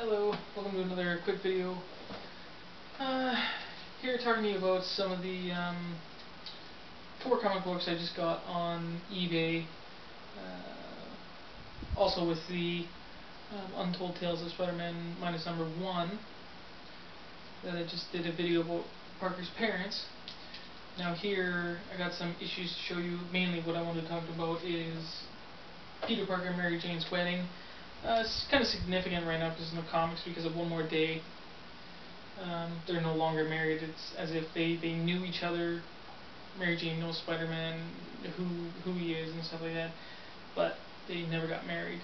Hello, welcome to another quick video. Here talking to you about some of the 4 comic books I just got on eBay. Also with the Untold Tales of Spider-Man -1 that I just did a video about Parker's parents. Now here I got some issues to show you. Mainly what I want to talk about is Peter Parker and Mary Jane's wedding. It's kind of significant right now because in the comics, because of one more day, they're no longer married. It's as if they knew each other. Mary Jane knows Spider-Man, who he is and stuff like that, but they never got married.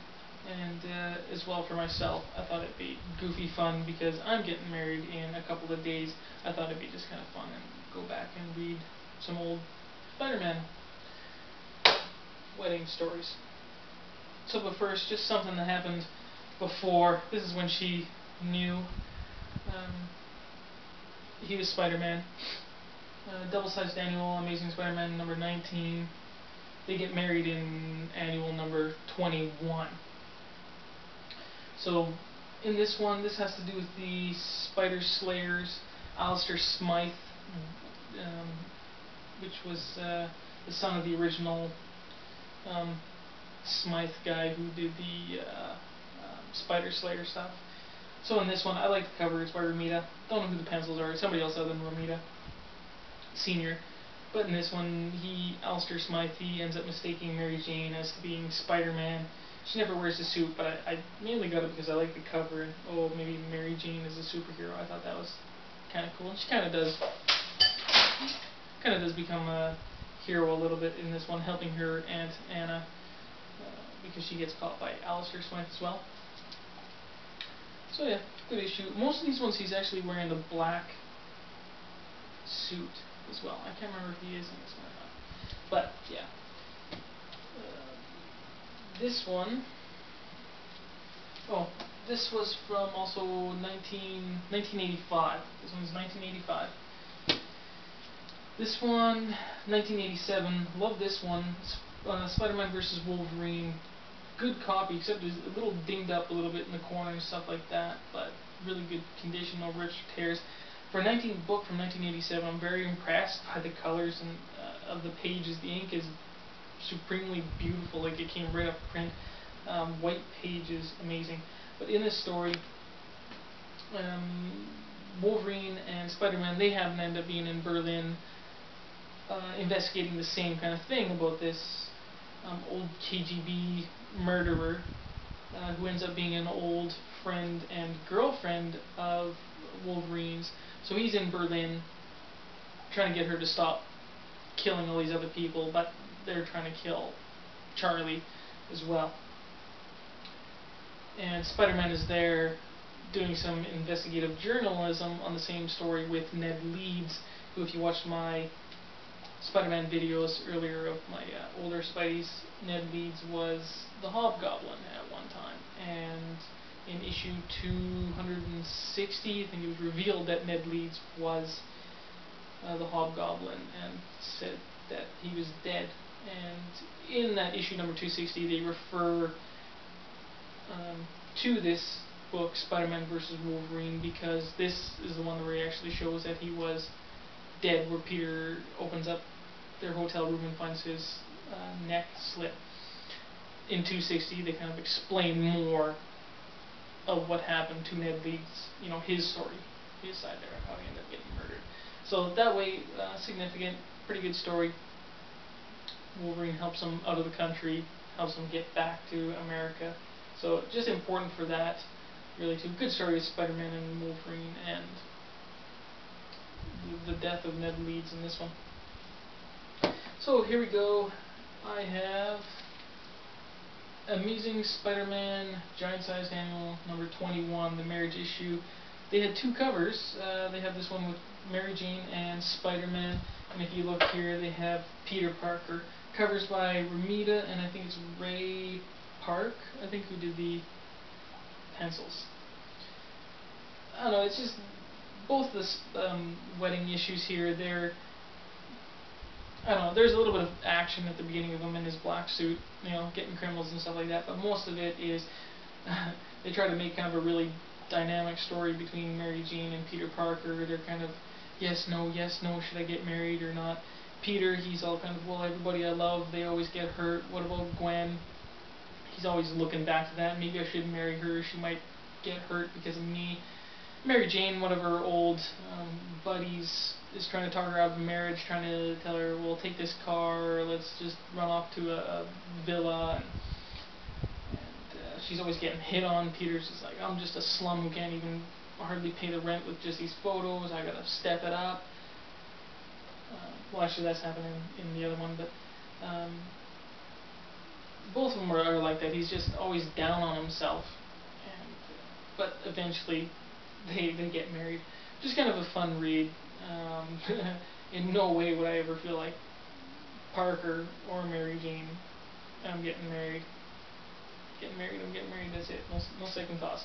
And as well for myself, I thought it'd be goofy fun because I'm getting married in a couple of days. I thought it'd be just kind of fun and go back and read some old Spider-Man wedding stories. So, but first, just something that happened before. This is when she knew he was Spider-Man. Double-sized annual, Amazing Spider-Man number 19. They get married in annual number 21. So, in this one, this has to do with the Spider Slayers, Alistair Smythe, which was the son of the original Smythe guy who did the Spider Slayer stuff. So in this one, I like the cover. It's by Romita. Don't know who the pencils are. It's somebody else other than Romita Senior. But in this one, Alistair Smythe, he ends up mistaking Mary Jane as being Spider-Man. She never wears a suit, but I mainly got it because I like the cover and maybe Mary Jane is a superhero. I thought that was kind of cool. And she kind of does become a hero a little bit in this one, helping her Aunt Anna. Because she gets caught by Alistair Smythe as well. So yeah, good issue. Most of these ones he's actually wearing the black suit as well. I can't remember if he is in this one or not. But yeah. This one, this was from also 1985. This one's 1985. This one, 1987. Love this one. Spider-Man vs. Wolverine. Good copy, except it's a little dinged up a little bit in the corner and stuff like that, but really good condition, no rips or tears. For a book from 1987, I'm very impressed by the colors and of the pages. The ink is supremely beautiful, like it came right off print. White pages, amazing. But in this story, Wolverine and Spider-Man, they happen to end up being in Berlin, investigating the same kind of thing about this old KGB murderer who ends up being an old friend and girlfriend of Wolverine's. So he's in Berlin trying to get her to stop killing all these other people, but they're trying to kill Charlie as well. And Spider-Man is there doing some investigative journalism on the same story with Ned Leeds, who, if you watched my Spider-Man videos earlier of my older Spideys, Ned Leeds was the Hobgoblin at one time. And in issue 260, I think it was revealed that Ned Leeds was the Hobgoblin and said that he was dead. And in that issue number 260, they refer to this book, Spider-Man vs. Wolverine, because this is the one where he actually shows that he was dead, where Peter opens up their hotel room and finds his neck slit. In 260, they kind of explain more of what happened to Ned Leeds, his story, his side there, how he ended up getting murdered. So that way, significant, pretty good story. Wolverine helps him out of the country, helps him get back to America. So just important for that, really, too. Good story of Spider-Man and Wolverine, and the death of Ned Leeds in this one. So here we go. I have Amazing Spider-Man Giant-Sized Annual number 21, the marriage issue. They had 2 covers. They have this one with Mary Jane and Spider-Man, and if you look here, they have Peter Parker. Covers by Romita, and I think it's Ray Park, I think, who did the pencils. I don't know, it's just both the wedding issues here, I don't know, there's a little bit of action at the beginning of him in his black suit, getting criminals and stuff like that, but most of it is they try to make kind of a really dynamic story between Mary Jane and Peter Parker. They're kind of yes, no, should I get married or not? Peter, he's all kind of, well, everybody I love, they always get hurt. What about Gwen? He's always looking back to that. Maybe I should marry her. She might get hurt because of me. Mary Jane, one of her old buddies, is trying to talk her out of marriage, trying to tell her, well, take this car, let's just run off to a villa. And she's always getting hit on. Peter's just like, I'm just a slum who can't even hardly pay the rent with just these photos. I gotta step it up. Well, actually, that's happening in the other one, but both of them are like that. He's just always down on himself, but eventually they get married. Just kind of a fun read. In no way would I ever feel like Parker or Mary Jane, I'm getting married. I'm getting married, that's it. No second thoughts.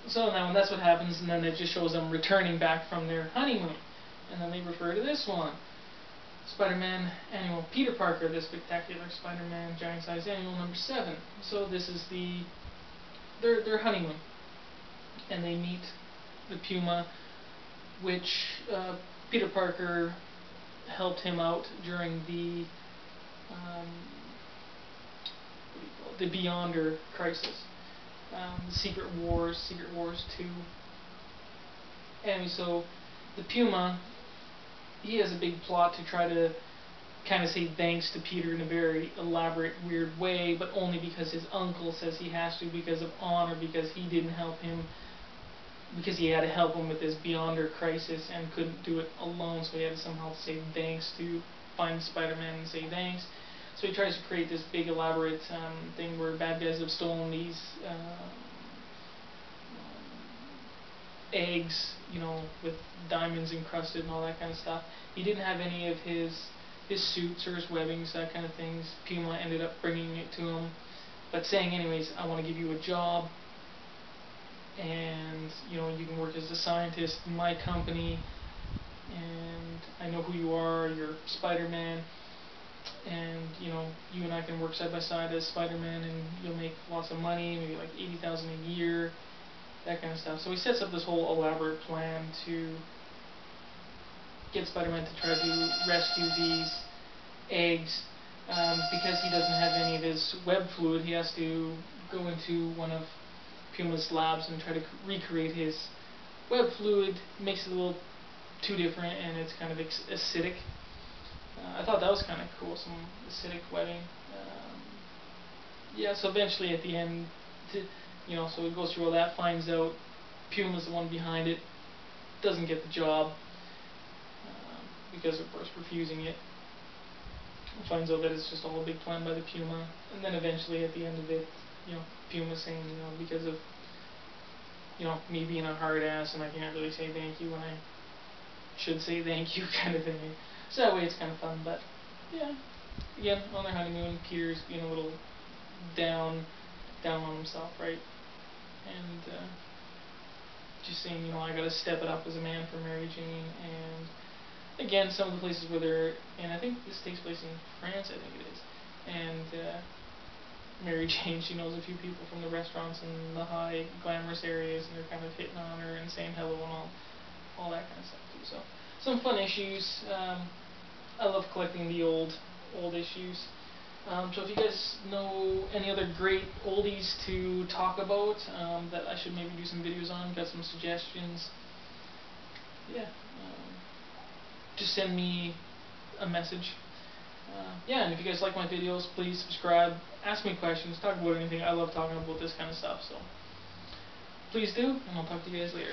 So in that one, that's what happens, and then it just shows them returning back from their honeymoon. And then they refer to this one. Spider-Man Annual. Peter Parker, the Spectacular Spider-Man Giant Size Annual number 7. So this is their honeymoon. And they meet the Puma, which Peter Parker helped him out during the Beyonder crisis. The Secret Wars 2. Anyway, so the Puma, he has a big plot to try to kind of say thanks to Peter in a very elaborate, weird way, but only because his uncle says he has to, because of honor, because he didn't help him, because he had to help him with this Beyonder crisis and couldn't do it alone, so he had to somehow say thanks to find Spider-Man and say thanks. So he tries to create this big elaborate thing where bad guys have stolen these eggs, with diamonds encrusted and all that kind of stuff. He didn't have any of his suits or his webbings, that kind of things. Puma ended up bringing it to him, but saying anyways, I want to give you a job, and you can work as a scientist in my company, and I know who you are, you're Spider-Man, and you and I can work side by side as Spider-Man, and you'll make lots of money, maybe like $80,000 a year, that kind of stuff. So he sets up this whole elaborate plan to get Spider-Man to try to rescue these eggs. Because he doesn't have any of his web fluid, he has to go into one of Puma's labs and try to recreate his web fluid. Makes it a little too different, and it's kind of acidic. I thought that was kind of cool, some acidic webbing. Yeah, so eventually at the end, so he goes through all that, finds out Puma's the one behind it, doesn't get the job, because of course refusing it. Finds out that it's just all a big plan by the Puma, and then eventually at the end of it, Puma saying, because of, me being a hard ass and I can't really say thank you when I should say thank you, kind of thing. So that way it's kind of fun, but yeah, again, on their honeymoon, Peter's being a little down on himself, right? And just saying, I gotta step it up as a man for Mary Jane. And again, some of the places where they're, and I think this takes place in France, I think it is, and Mary Jane, she knows a few people from the restaurants and the high glamorous areas, and they're kind of hitting on her and saying hello and all that kind of stuff too. So some fun issues. I love collecting the old issues. So if you guys know any other great oldies to talk about that I should maybe do some videos on, got some suggestions, yeah, just send me a message. Yeah, and if you guys like my videos, please subscribe, ask me questions, talk about anything. I love talking about this kind of stuff, so please do, and I'll talk to you guys later.